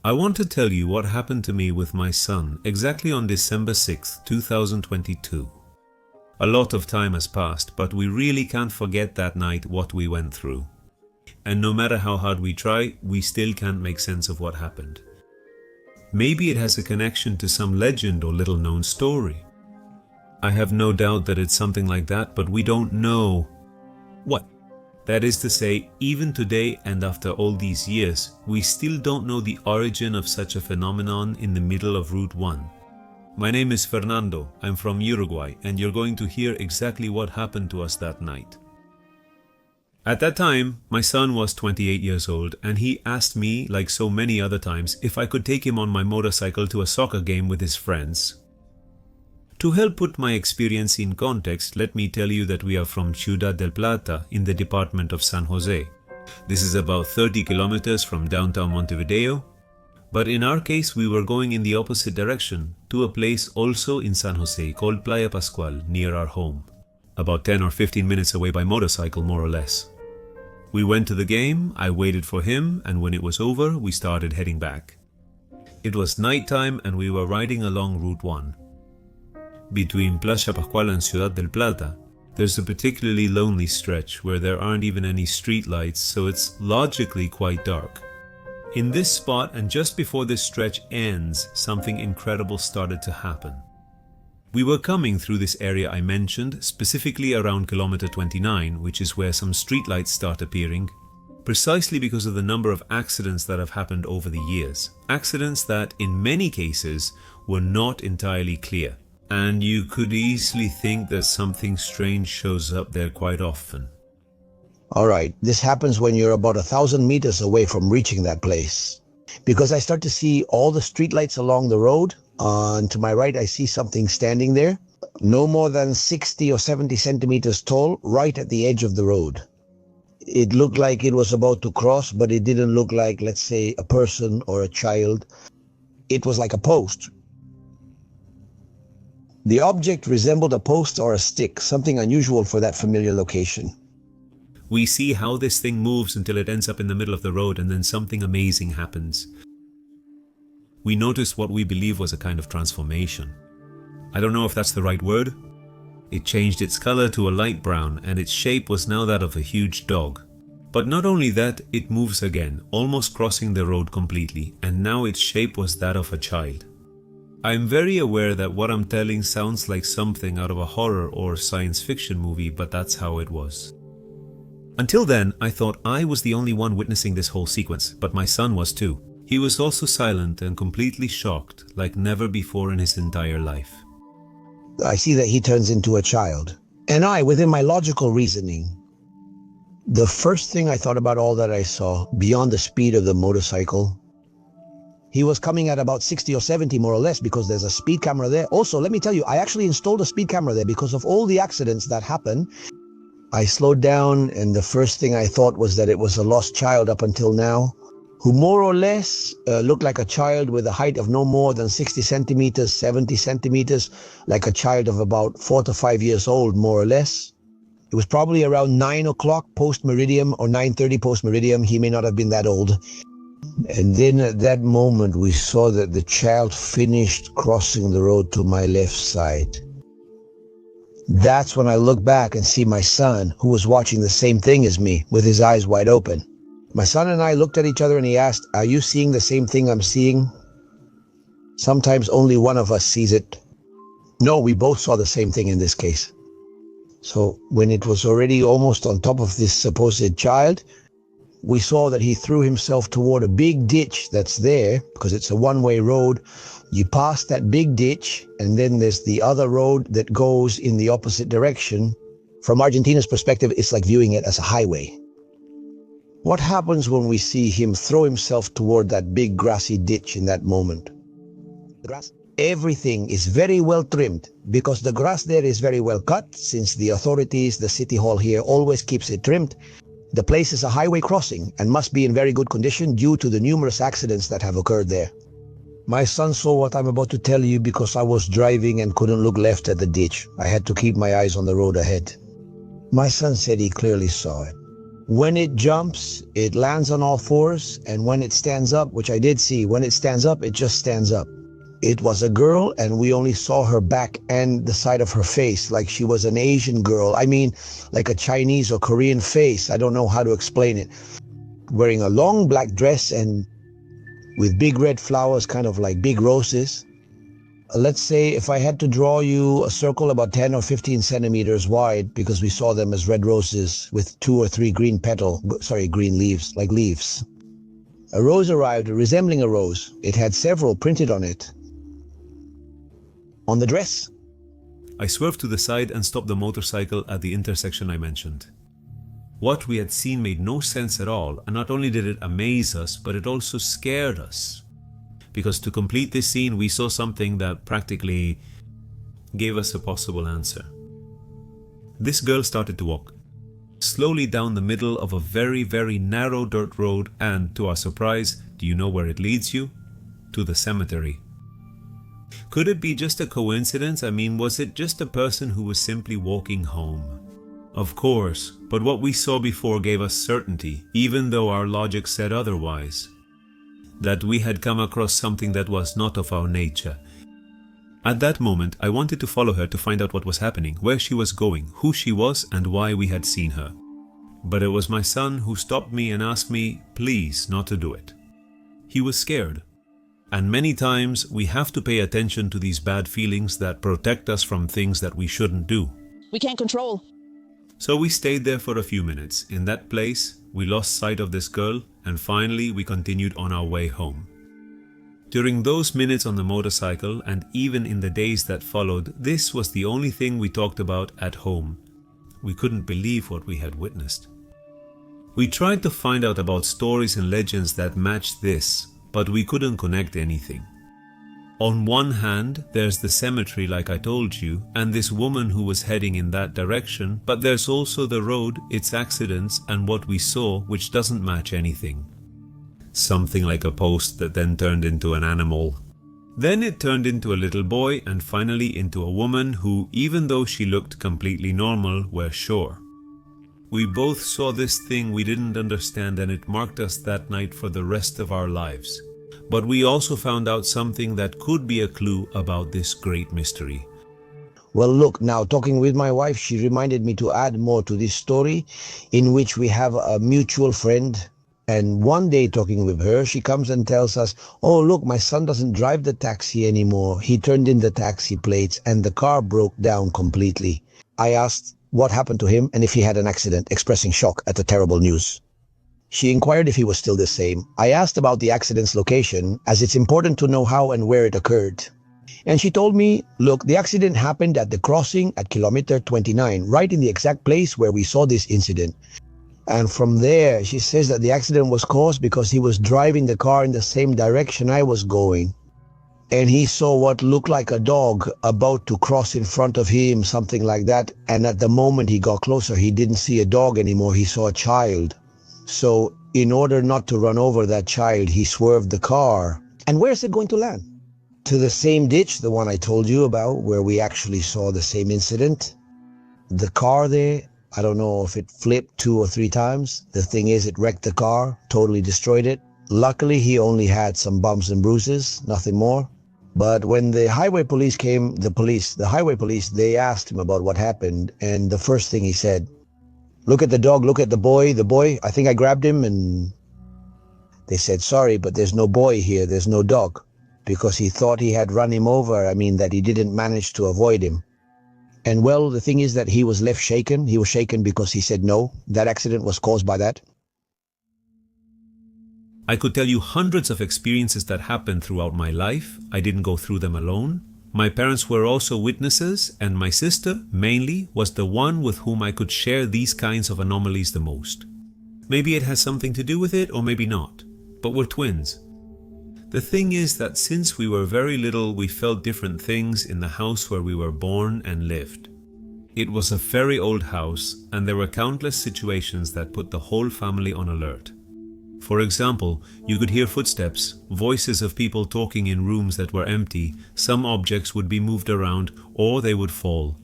I want to tell you what happened to me with my son exactly on December 6th, 2022. A lot of time has passed, but we really can't forget that night what we went through. And no matter how hard we try, we still can't make sense of what happened. Maybe it has a connection to some legend or little known story. I have no doubt that it's something like that, but we don't know what. That is to say, even today and after all these years, we still don't know the origin of such a phenomenon in the middle of Route 1. My name is Fernando, I'm from Uruguay, and you're going to hear exactly what happened to us that night. At that time, my son was 28 years old, and he asked me, like so many other times, if I could take him on my motorcycle to a soccer game with his friends. To help put my experience in context, let me tell you that we are from Ciudad del Plata in the department of San Jose. This is about 30 kilometers from downtown Montevideo, but in our case we were going in the opposite direction to a place also in San Jose called Playa Pascual near our home, about 10 or 15 minutes away by motorcycle more or less. We went to the game, I waited for him, and when it was over we started heading back. It was nighttime and we were riding along Route 1. Between Playa Pascual and Ciudad del Plata, there's a particularly lonely stretch where there aren't even any street lights, so it's logically quite dark. In this spot and just before this stretch ends, something incredible started to happen. We were coming through this area I mentioned, specifically around kilometer 29, which is where some streetlights start appearing, precisely because of the number of accidents that have happened over the years. Accidents that, in many cases, were not entirely clear. And you could easily think that something strange shows up there quite often. Alright, this happens when you're about 1,000 meters away from reaching that place. Because I start to see all the streetlights along the road, and to my right I see something standing there, no more than 60 or 70 centimeters tall, right at the edge of the road. It looked like it was about to cross, but it didn't look like, let's say, a person or a child. It was like a post. The object resembled a post or a stick, something unusual for that familiar location. We see how this thing moves until it ends up in the middle of the road, and then something amazing happens. We noticed what we believe was a kind of transformation. I don't know if that's the right word. It changed its color to a light brown, and its shape was now that of a huge dog. But not only that, it moves again, almost crossing the road completely, and now its shape was that of a child. I'm very aware that what I'm telling sounds like something out of a horror or science fiction movie, but that's how it was. Until then, I thought I was the only one witnessing this whole sequence, but my son was too. He was also silent and completely shocked, like never before in his entire life. I see that he turns into a child. And I, within my logical reasoning, the first thing I thought about all that I saw, beyond the speed of the motorcycle, he was coming at about 60 or 70 more or less, because there's a speed camera there. Also, let me tell you, I actually installed a speed camera there because of all the accidents that happen. I slowed down, and the first thing I thought was that it was a lost child up until now, who more or less looked like a child with a height of no more than 60 centimeters, 70 centimeters, like a child of about 4 to 5 years old, more or less. It was probably around 9 o'clock post-meridium or 9:30 post-meridium. He may not have been that old. And then at that moment, we saw that the child finished crossing the road to my left side. That's when I look back and see my son, who was watching the same thing as me, with his eyes wide open. My son and I looked at each other and he asked, "Are you seeing the same thing I'm seeing?" Sometimes only one of us sees it. No, we both saw the same thing in this case. So when it was already almost on top of this supposed child, we saw that he threw himself toward a big ditch that's there, because it's a one-way road. You pass that big ditch, and then there's the other road that goes in the opposite direction. From Argentina's perspective, it's like viewing it as a highway. What happens when we see him throw himself toward that big grassy ditch in that moment? The grass, everything is very well trimmed, because the grass there is very well cut, since the authorities, the city hall here, always keeps it trimmed. The place is a highway crossing and must be in very good condition due to the numerous accidents that have occurred there. My son saw what I'm about to tell you because I was driving and couldn't look left at the ditch. I had to keep my eyes on the road ahead. My son said he clearly saw it. When it jumps, it lands on all fours, and when it stands up, which I did see, when it stands up, it just stands up. It was a girl, and we only saw her back and the side of her face, like she was an Asian girl. I mean, like a Chinese or Korean face. I don't know how to explain it. Wearing a long black dress and with big red flowers, kind of like big roses. Let's say if I had to draw you a circle about 10 or 15 centimeters wide, because we saw them as red roses with 2 or 3 green leaves, like leaves. A rose arrived resembling a rose. It had several printed on it. On the dress. I swerved to the side and stopped the motorcycle at the intersection I mentioned. What we had seen made no sense at all, and not only did it amaze us, but it also scared us. Because to complete this scene, we saw something that practically gave us a possible answer. This girl started to walk slowly down the middle of a very, very narrow dirt road, and to our surprise, do you know where it leads you? To the cemetery. Could it be just a coincidence? I mean, was it just a person who was simply walking home? Of course, but what we saw before gave us certainty, even though our logic said otherwise. That we had come across something that was not of our nature. At that moment, I wanted to follow her to find out what was happening, where she was going, who she was, and why we had seen her. But it was my son who stopped me and asked me, please, not to do it. He was scared. And many times, we have to pay attention to these bad feelings that protect us from things that we shouldn't do. We can't control. So we stayed there for a few minutes. In that place, we lost sight of this girl, and finally we continued on our way home. During those minutes on the motorcycle, and even in the days that followed, this was the only thing we talked about at home. We couldn't believe what we had witnessed. We tried to find out about stories and legends that matched this, but we couldn't connect anything. On one hand, there's the cemetery like I told you, and this woman who was heading in that direction, but there's also the road, its accidents, and what we saw, which doesn't match anything. Something like a post that then turned into an animal. Then it turned into a little boy, and finally into a woman who, even though she looked completely normal, we're sure. We both saw this thing we didn't understand, and it marked us that night for the rest of our lives. But we also found out something that could be a clue about this great mystery. Well, look, now talking with my wife, she reminded me to add more to this story, in which we have a mutual friend. And one day talking with her, she comes and tells us, oh, look, my son doesn't drive the taxi anymore. He turned in the taxi plates and the car broke down completely. I asked what happened to him and if he had an accident, expressing shock at the terrible news. She inquired if he was still the same. I asked about the accident's location, as it's important to know how and where it occurred. And she told me, look, the accident happened at the crossing at kilometer 29, right in the exact place where we saw this incident. And from there, she says that the accident was caused because he was driving the car in the same direction I was going. And he saw what looked like a dog about to cross in front of him, something like that. And at the moment he got closer, he didn't see a dog anymore, he saw a child. So in order not to run over that child, he swerved the car. And where's it going to land? To the same ditch, the one I told you about, where we actually saw the same incident. The car there, I don't know if it flipped 2 or 3 times. The thing is, it wrecked the car, totally destroyed it. Luckily, he only had some bumps and bruises, nothing more. But when the highway police came, the highway police, they asked him about what happened. And the first thing he said, look at the dog, look at the boy, I think I grabbed him. And they said, sorry, but there's no boy here, there's no dog. Because he thought he had run him over, that he didn't manage to avoid him. And well, the thing is that he was left shaken. He was shaken because he said no, that accident was caused by that. I could tell you hundreds of experiences that happened throughout my life. I didn't go through them alone. My parents were also witnesses, and my sister, mainly, was the one with whom I could share these kinds of anomalies the most. Maybe it has something to do with it, or maybe not. But we're twins. The thing is that since we were very little, we felt different things in the house where we were born and lived. It was a very old house, and there were countless situations that put the whole family on alert. For example, you could hear footsteps, voices of people talking in rooms that were empty, some objects would be moved around, or they would fall.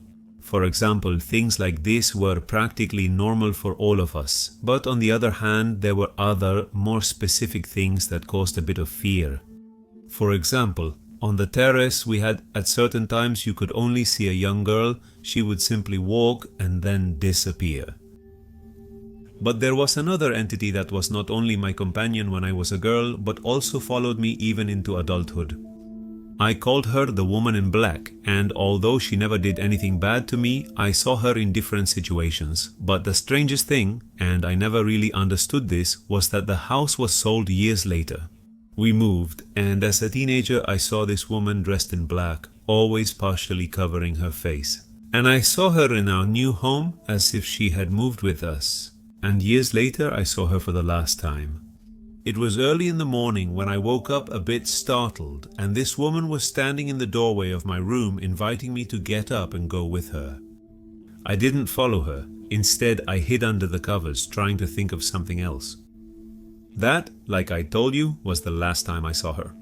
For example, things like this were practically normal for all of us, but on the other hand, there were other, more specific things that caused a bit of fear. For example, on the terrace we had at certain times you could only see a young girl. She would simply walk and then disappear. But there was another entity that was not only my companion when I was a girl, but also followed me even into adulthood. I called her the woman in black, and although she never did anything bad to me, I saw her in different situations. But the strangest thing, and I never really understood this, was that the house was sold years later. We moved, and as a teenager I saw this woman dressed in black, always partially covering her face. And I saw her in our new home as if she had moved with us. And years later I saw her for the last time. It was early in the morning when I woke up a bit startled, and this woman was standing in the doorway of my room inviting me to get up and go with her. I didn't follow her. Instead, I hid under the covers, trying to think of something else. That, like I told you, was the last time I saw her.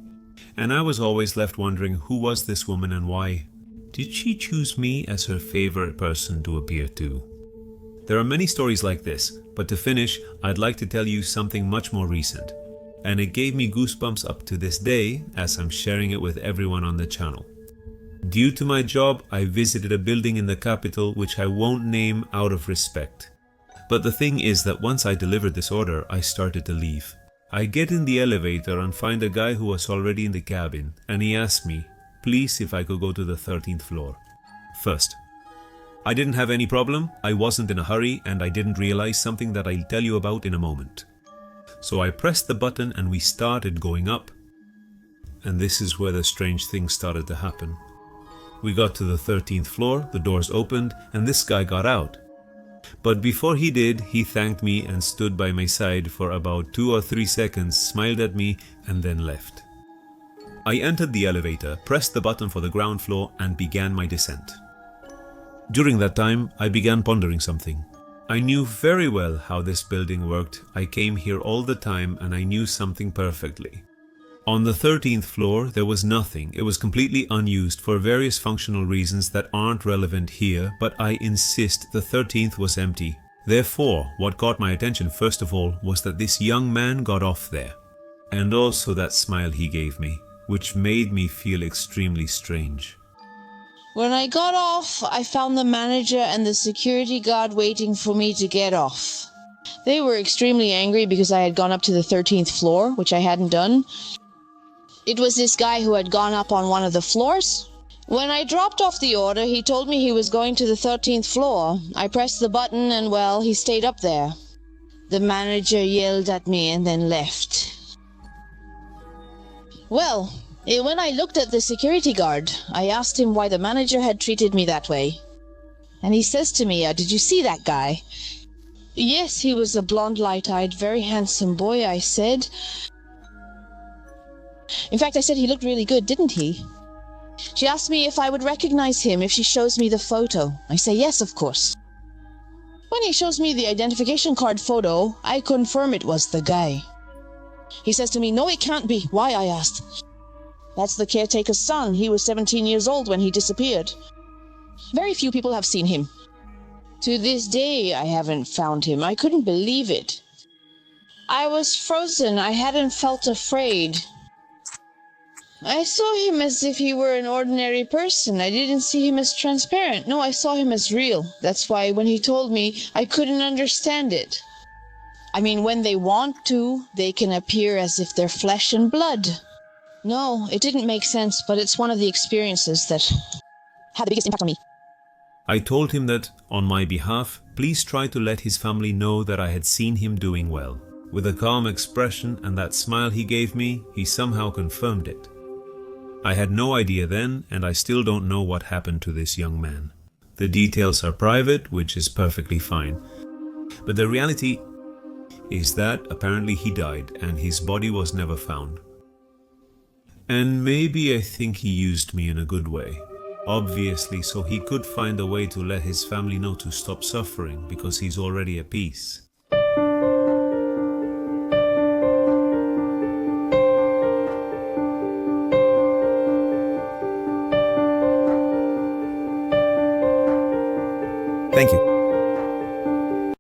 And I was always left wondering who was this woman and why. Did she choose me as her favorite person to appear to? There are many stories like this, but to finish, I'd like to tell you something much more recent. And it gave me goosebumps up to this day as I'm sharing it with everyone on the channel. Due to my job, I visited a building in the capital which I won't name out of respect. But the thing is that once I delivered this order, I started to leave. I get in the elevator and find a guy who was already in the cabin, and he asked me, please, if I could go to the 13th floor. First, I didn't have any problem, I wasn't in a hurry, and I didn't realize something that I'll tell you about in a moment. So I pressed the button and we started going up. And this is where the strange things started to happen. We got to the 13th floor, the doors opened, and this guy got out. But before he did, he thanked me and stood by my side for about 2 or 3 seconds, smiled at me, and then left. I entered the elevator, pressed the button for the ground floor, and began my descent. During that time, I began pondering something. I knew very well how this building worked. I came here all the time and I knew something perfectly. On the 13th floor, there was nothing. It was completely unused for various functional reasons that aren't relevant here, but I insist the 13th was empty. Therefore, what caught my attention first of all was that this young man got off there. And also that smile he gave me, which made me feel extremely strange. When I got off, I found the manager and the security guard waiting for me to get off. They were extremely angry because I had gone up to the 13th floor, which I hadn't done. It was this guy who had gone up on one of the floors. When I dropped off the order, he told me he was going to the 13th floor. I pressed the button and, well, he stayed up there. The manager yelled at me and then left. Well, when I looked at the security guard, I asked him why the manager had treated me that way. And he says to me, did you see that guy? Yes, he was a blonde, light-eyed, very handsome boy, I said. In fact, I said he looked really good, didn't he? She asked me if I would recognize him if she shows me the photo. I say yes, of course. When he shows me the identification card photo, I confirm it was the guy. He says to me, no, it can't be. Why, I asked. That's the caretaker's son. He was 17 years old when he disappeared. Very few people have seen him. To this day, I haven't found him. I couldn't believe it. I was frozen. I hadn't felt afraid. I saw him as if he were an ordinary person. I didn't see him as transparent. No, I saw him as real. That's why when he told me, I couldn't understand it. I mean, when they want to, they can appear as if they're flesh and blood. No, it didn't make sense, but it's one of the experiences that had the biggest impact on me. I told him that, on my behalf, please try to let his family know that I had seen him doing well. With a calm expression and that smile he gave me, he somehow confirmed it. I had no idea then, and I still don't know what happened to this young man. The details are private, which is perfectly fine. But the reality is that apparently he died and his body was never found. And maybe I think he used me in a good way. Obviously, so he could find a way to let his family know to stop suffering because he's already at peace. Thank you.